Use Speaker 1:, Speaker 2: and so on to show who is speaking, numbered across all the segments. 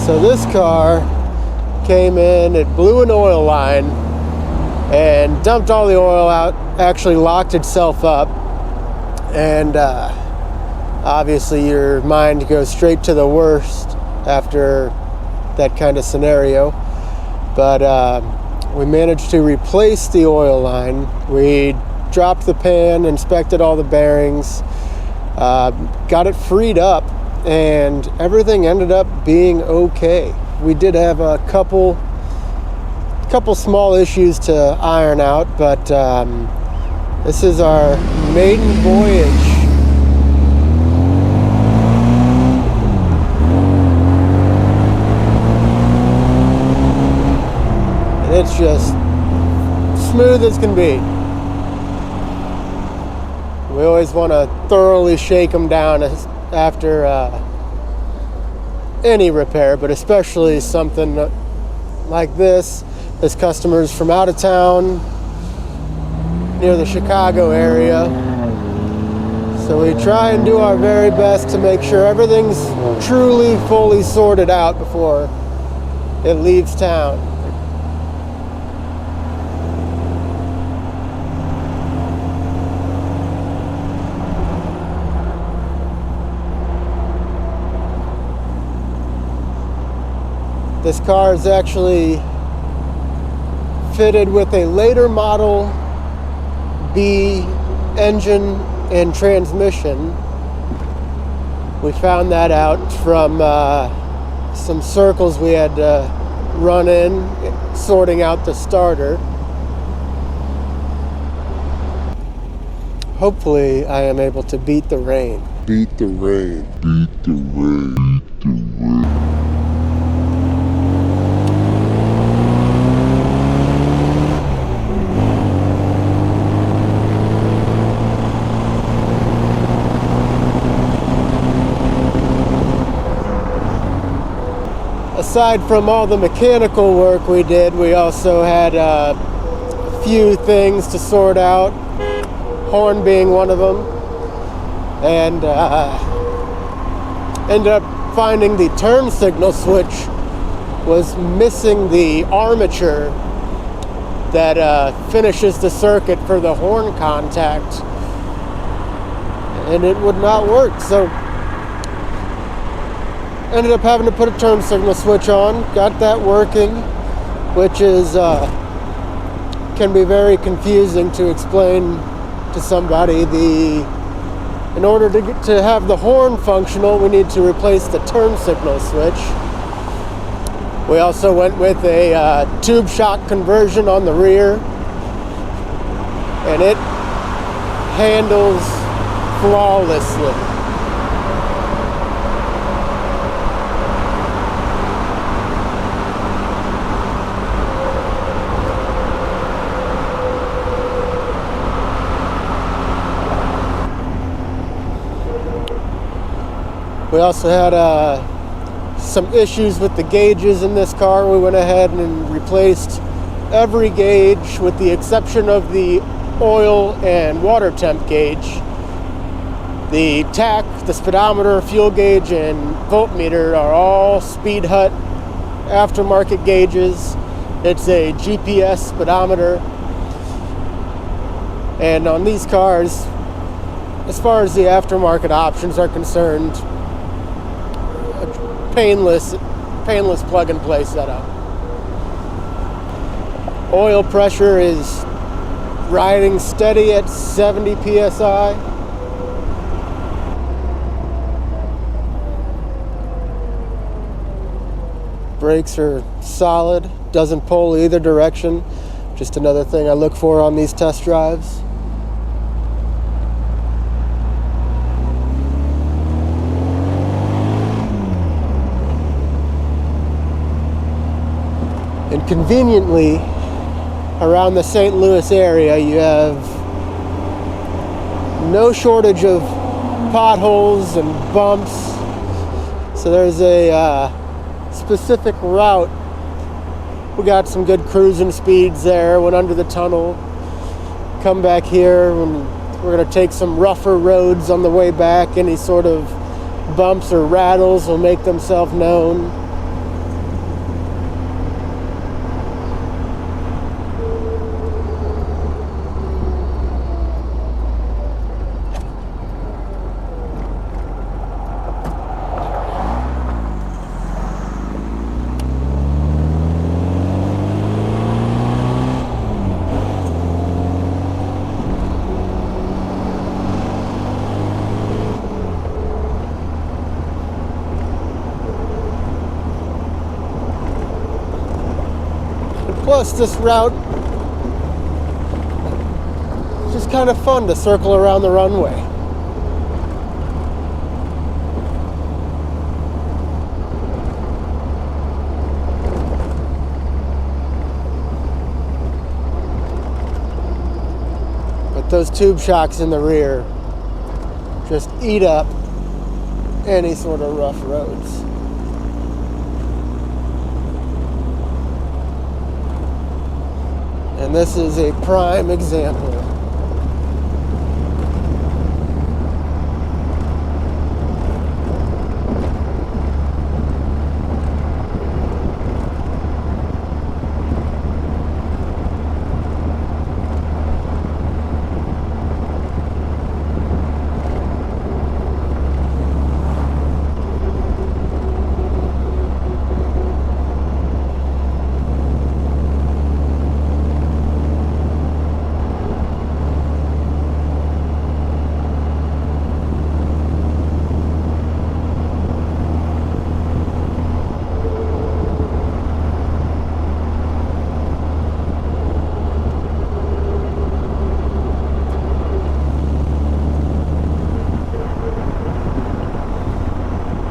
Speaker 1: So this car came in, it blew an oil line and dumped all the oil out, actually locked itself up, and obviously your mind goes straight to the worst after that kind of scenario. But we managed to replace the oil line. We dropped the pan, inspected all the bearings, got it freed up, and everything ended up being okay. We did have a couple small issues to iron out, but this is our maiden voyage. And it's just smooth as can be. We always want to thoroughly shake them down after any repair, but especially something like this. This customer's from out of town, near the Chicago area. So we try and do our very best to make sure everything's truly, fully sorted out before it leaves town. This car is actually fitted with a later model B engine and transmission. We found that out from some circles we had to run in, sorting out the starter. Hopefully I am able to beat the rain. Beat the rain. Beat the rain. Beat the rain. Aside from all the mechanical work we did, we also had a few things to sort out, horn being one of them, and ended up finding the turn signal switch was missing the armature that finishes the circuit for the horn contact, and it would not work. So ended up having to put a turn signal switch on, got that working, which is can be very confusing to explain to somebody. In order to have the horn functional, we need to replace the turn signal switch. We also went with a tube shock conversion on the rear, and it handles flawlessly. We also had some issues with the gauges in this car. We went ahead and replaced every gauge with the exception of the oil and water temp gauge. The tach, the speedometer, fuel gauge, and voltmeter are all Speed Hut aftermarket gauges. It's a GPS speedometer. And on these cars, as far as the aftermarket options are concerned, painless plug-and-play setup. Oil pressure is riding steady at 70 psi. Brakes are solid, doesn't pull either direction. Just another thing I look for on these test drives. And conveniently, around the St. Louis area, you have no shortage of potholes and bumps. So there's a specific route. We got some good cruising speeds there, went under the tunnel, come back here, and we're going to take some rougher roads on the way back. Any sort of bumps or rattles will make themselves known. Plus, this route is just kind of fun to circle around the runway. But those tube shocks in the rear just eat up any sort of rough roads. And this is a prime example.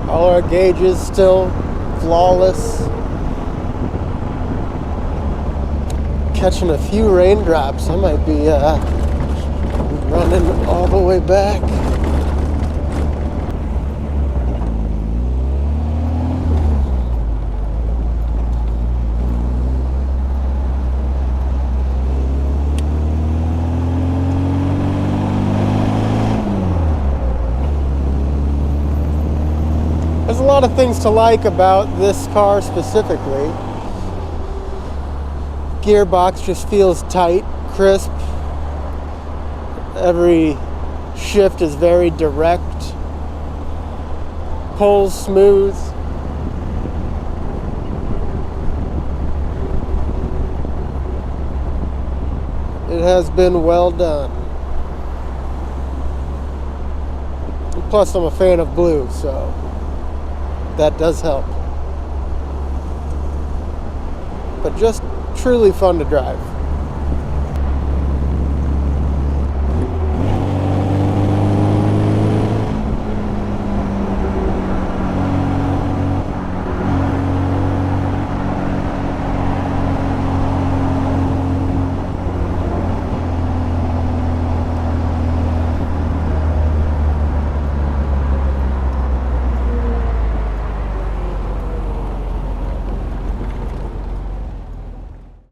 Speaker 1: All our gauges still flawless. Catching a few raindrops. I might be running all the way back. There's a lot of things to like about this car specifically. Gearbox just feels tight, crisp. Every shift is very direct. Pulls smooth. It has been well done. And plus, I'm a fan of blue, so that does help. But just truly fun to drive.